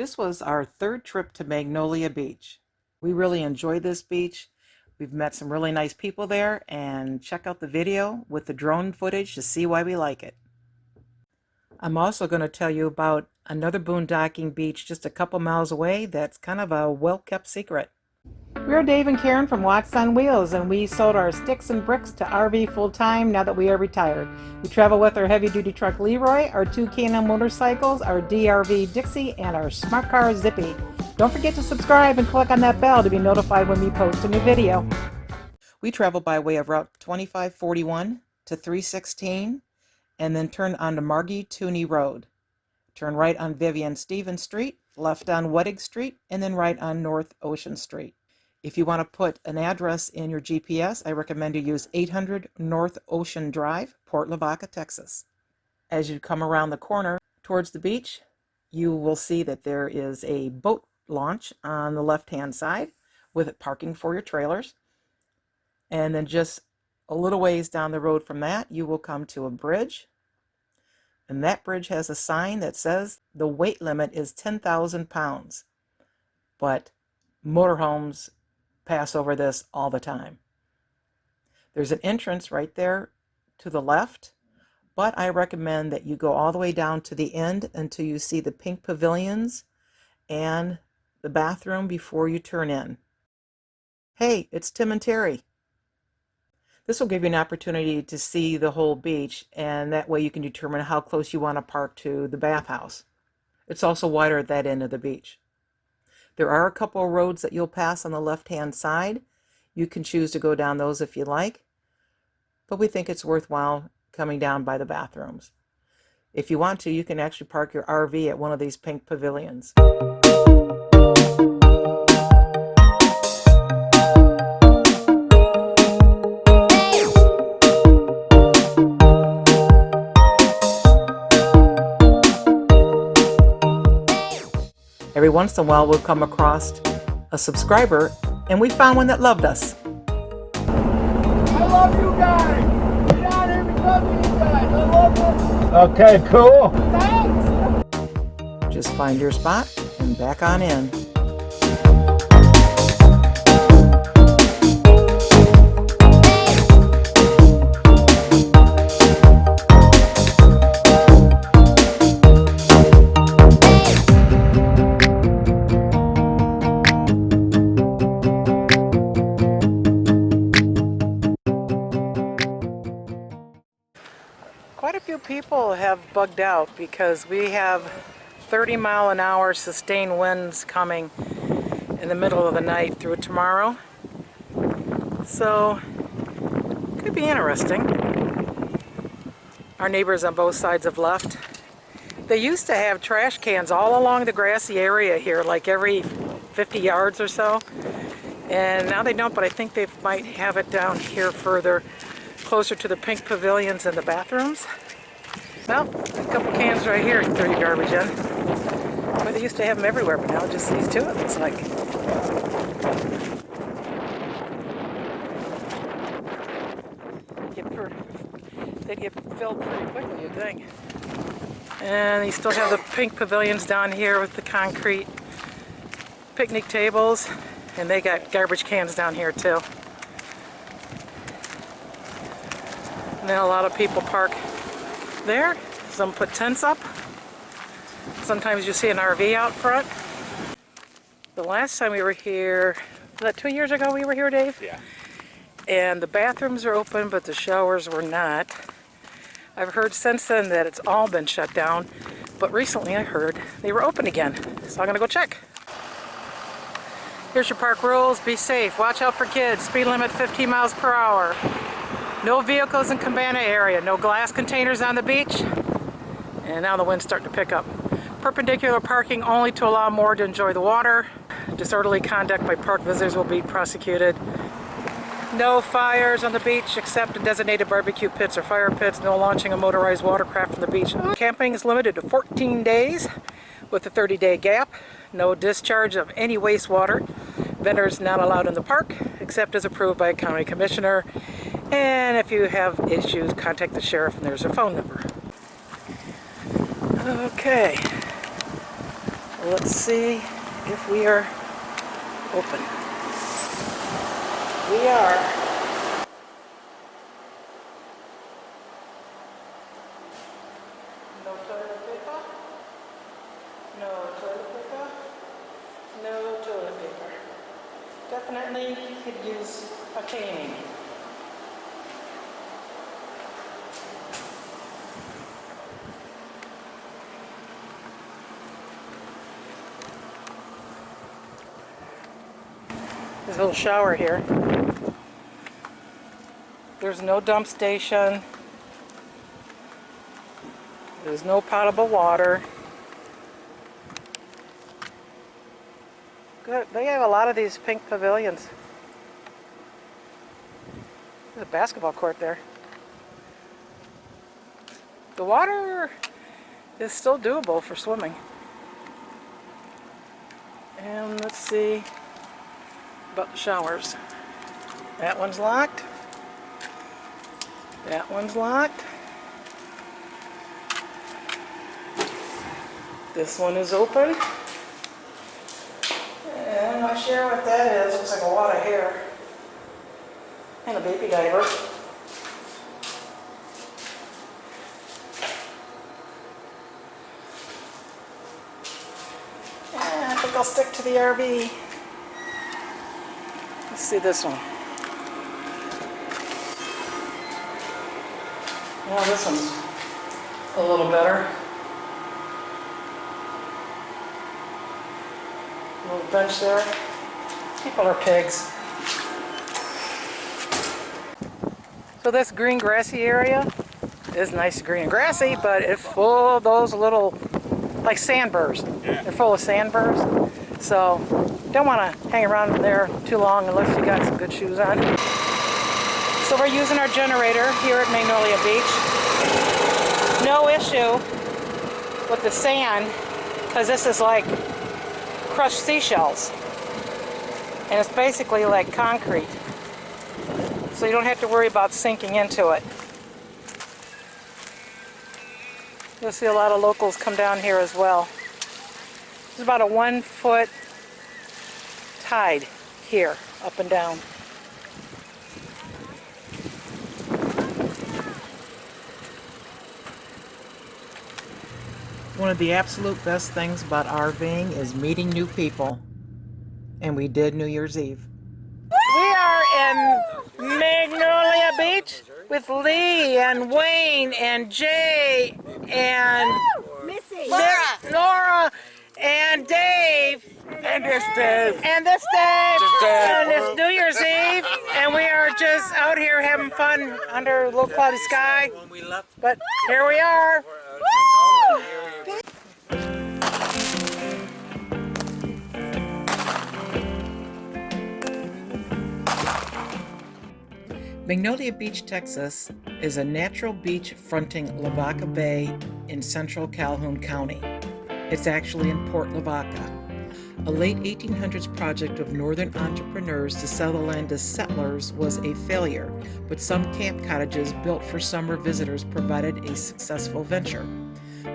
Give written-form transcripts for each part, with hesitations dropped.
This was our third trip to Magnolia Beach. We really enjoyed this beach. We've met some really nice people there, and check out the video with the drone footage to see why we like it. I'm also going to tell you about another boondocking beach just a couple miles away that's kind of a well-kept secret. We're Dave and Karen from Watts on Wheels, and we sold our sticks and bricks to RV full-time now that we are retired. We travel with our heavy-duty truck Leroy, our two K&N motorcycles, our DRV Dixie, and our smart car Zippy. Don't forget to subscribe and click on that bell to be notified when we post a new video. We travel by way of Route 2541 to 316, and then turn onto Margie Tooney Road. Turn right on Vivian Stevens Street, left on Weddick Street, and then right on North Ocean Street. If you want to put an address in your GPS, I recommend you use 800 North Ocean Drive, Port Lavaca, Texas. As you come around the corner towards the beach, you will see that there is a boat launch on the left-hand side with parking for your trailers. And then just a little ways down the road from that, you will come to a bridge. And that bridge has a sign that says the weight limit is 10,000 pounds. But motorhomes pass over this all the time. There's an entrance right there to the left, but I recommend that you go all the way down to the end until you see the pink pavilions and the bathroom before you turn in. Hey, it's Tim and Terry. This will give you an opportunity to see the whole beach, and that way you can determine how close you want to park to the bathhouse. It's also wider at that end of the beach. There are a couple of roads that you'll pass on the left-hand side. You can choose to go down those if you like, but we think it's worthwhile coming down by the bathrooms. If you want to, you can actually park your RV at one of these pink pavilions. Every once in a while, we'll come across a subscriber, and we found one that loved us. I love you guys! Get out here because of you guys! I love this! Okay, cool! Thanks! Just find your spot and back on in. Quite a few people have bugged out because we have 30-mile-an-hour sustained winds coming in the middle of the night through tomorrow. So, could be interesting. Our neighbors on both sides have left. They used to have trash cans all along the grassy area here, like every 50 yards or so. And now they don't, but I think they might have it down here further, closer to the pink pavilions and the bathrooms. Well, a couple cans right here to throw your garbage in. Well, they used to have them everywhere, but now just these two, it looks like. They'd get filled pretty quickly, you'd think. And you still have the pink pavilions down here with the concrete picnic tables, and they got garbage cans down here too. And then a lot of people park there. Some put tents up. Sometimes you see an RV out front. The last time we were here, was that 2 years ago we were here, Dave? Yeah. And the bathrooms are open, but the showers were not. I've heard since then that it's all been shut down, but recently I heard they were open again. So I'm gonna go check. Here's your park rules. Be safe. Watch out for kids. Speed limit 15 miles per hour. No vehicles in cabana area. No glass containers on the beach. And now the wind's starting to pick up. Perpendicular parking only to allow more to enjoy the water. Disorderly conduct by park visitors will be prosecuted. No fires on the beach except in designated barbecue pits or fire pits. No launching a motorized watercraft from the beach. Camping is limited to 14 days with a 30-day gap. No discharge of any wastewater. Vendors not allowed in the park except as approved by a county commissioner. And if you have issues, contact the sheriff, and there's a phone number. Okay. Let's see if we are open. We are. No toilet paper. No toilet paper. No toilet paper. Definitely could use a caning. There's a little shower here. There's no dump station. There's no potable water. Good. They have a lot of these pink pavilions. There's a basketball court there. The water is still doable for swimming. And let's see about the showers. That one's locked. That one's locked. This one is open. And I'm not sure what that is. Looks like a lot of hair. And a baby diaper. And I think I'll stick to the RV. Let's see this one. Well, this one's a little better. A little bench there. People are pigs. So this green grassy area is nice green and grassy, but it's full of those little, like sandburrs. Yeah. They're full of sandburrs. So don't want to hang around in there too long unless you got some good shoes on. So we're using our generator here at Magnolia Beach. No issue with the sand, because this is like crushed seashells. And it's basically like concrete. So you don't have to worry about sinking into it. You'll see a lot of locals come down here as well. There's about a 1 foot tide here, up and down. One of the absolute best things about RVing is meeting new people. And we did New Year's Eve. We are in Magnolia Beach with Lee and Wayne and Jay and Missy, Nora and Dave. And this Dave. And this Dave. Dave. And it's New Year's Eve. And we are just out here having fun under a little cloudy sky. But here we are. Magnolia Beach, Texas is a natural beach fronting Lavaca Bay in central Calhoun County. It's actually in Port Lavaca. A late 1800s project of northern entrepreneurs to sell the land as settlers was a failure, but some camp cottages built for summer visitors provided a successful venture.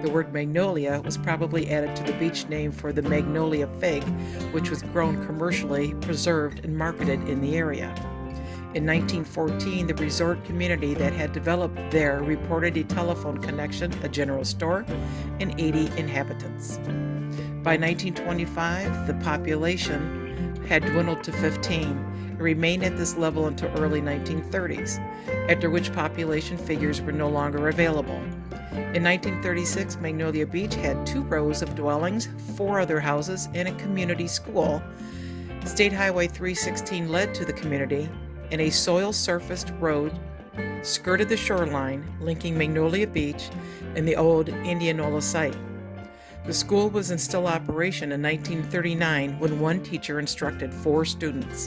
The word magnolia was probably added to the beach name for the magnolia fig, which was grown commercially, preserved, and marketed in the area. In 1914, the resort community that had developed there reported a telephone connection, a general store, and 80 inhabitants. By 1925, the population had dwindled to 15 and remained at this level until early 1930s, after which population figures were no longer available. In 1936, Magnolia Beach had 2 rows of dwellings, 4 other houses, and a community school. State Highway 316 led to the community, and a soil-surfaced road skirted the shoreline, linking Magnolia Beach and the old Indianola site. The school was in still operation in 1939 when one teacher instructed 4 students.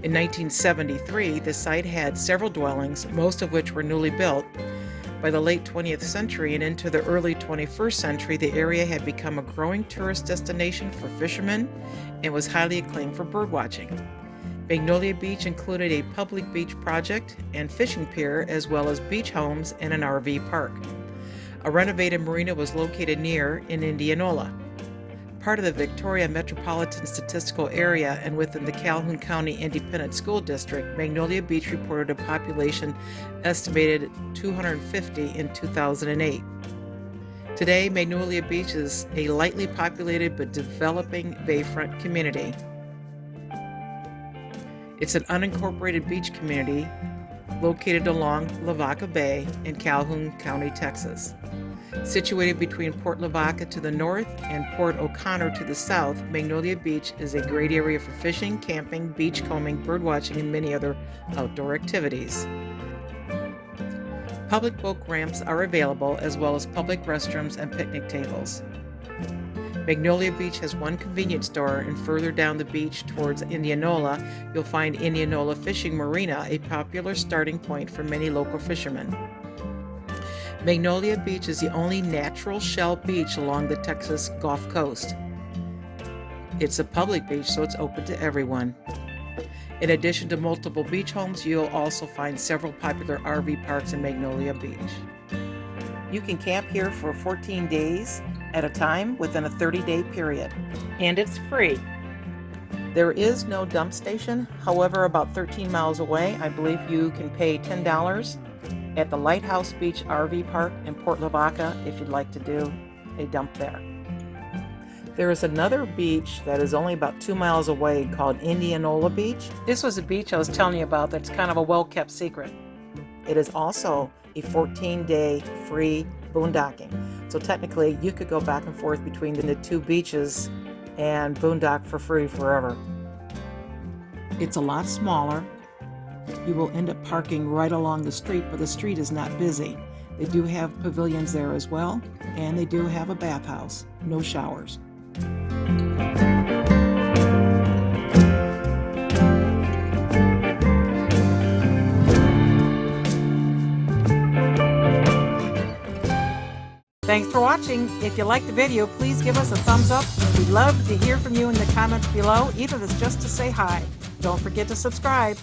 In 1973, the site had several dwellings, most of which were newly built. By the late 20th century and into the early 21st century, the area had become a growing tourist destination for fishermen and was highly acclaimed for birdwatching. Magnolia Beach included a public beach project and fishing pier, as well as beach homes and an RV park. A renovated marina was located near in Indianola. part of the Victoria Metropolitan Statistical Area and within the Calhoun County Independent School District, Magnolia Beach reported a population estimated 250 in 2008. Today, Magnolia Beach is a lightly populated but developing bayfront community. It's an unincorporated beach community located along Lavaca Bay in Calhoun County, Texas. Situated between Port Lavaca to the north and Port O'Connor to the south, Magnolia Beach is a great area for fishing, camping, beachcombing, birdwatching, and many other outdoor activities. Public boat ramps are available, as well as public restrooms and picnic tables. Magnolia Beach has one convenience store, and further down the beach towards Indianola, you'll find Indianola Fishing Marina, a popular starting point for many local fishermen. Magnolia Beach is the only natural shell beach along the Texas Gulf Coast. It's a public beach, so it's open to everyone. In addition to multiple beach homes, you'll also find several popular RV parks in Magnolia Beach. You can camp here for 14 days at a time within a 30-day period, and it's free. There is no dump station. However, about 13 miles away, I believe you can pay $10 at the Lighthouse Beach RV Park in Port Lavaca if you'd like to do a dump there. There is another beach that is only about 2 miles away called Indianola Beach. This was a beach I was telling you about that's kind of a well-kept secret. It is also a 14-day free boondocking. So technically, you could go back and forth between the two beaches and boondock for free forever. It's a lot smaller. You will end up parking right along the street, but the street is not busy. They do have pavilions there as well, and they do have a bathhouse, no showers. Thanks for watching. If you liked the video, please give us a thumbs up. We'd love to hear from you in the comments below, even if it's just to say hi. Don't forget to subscribe.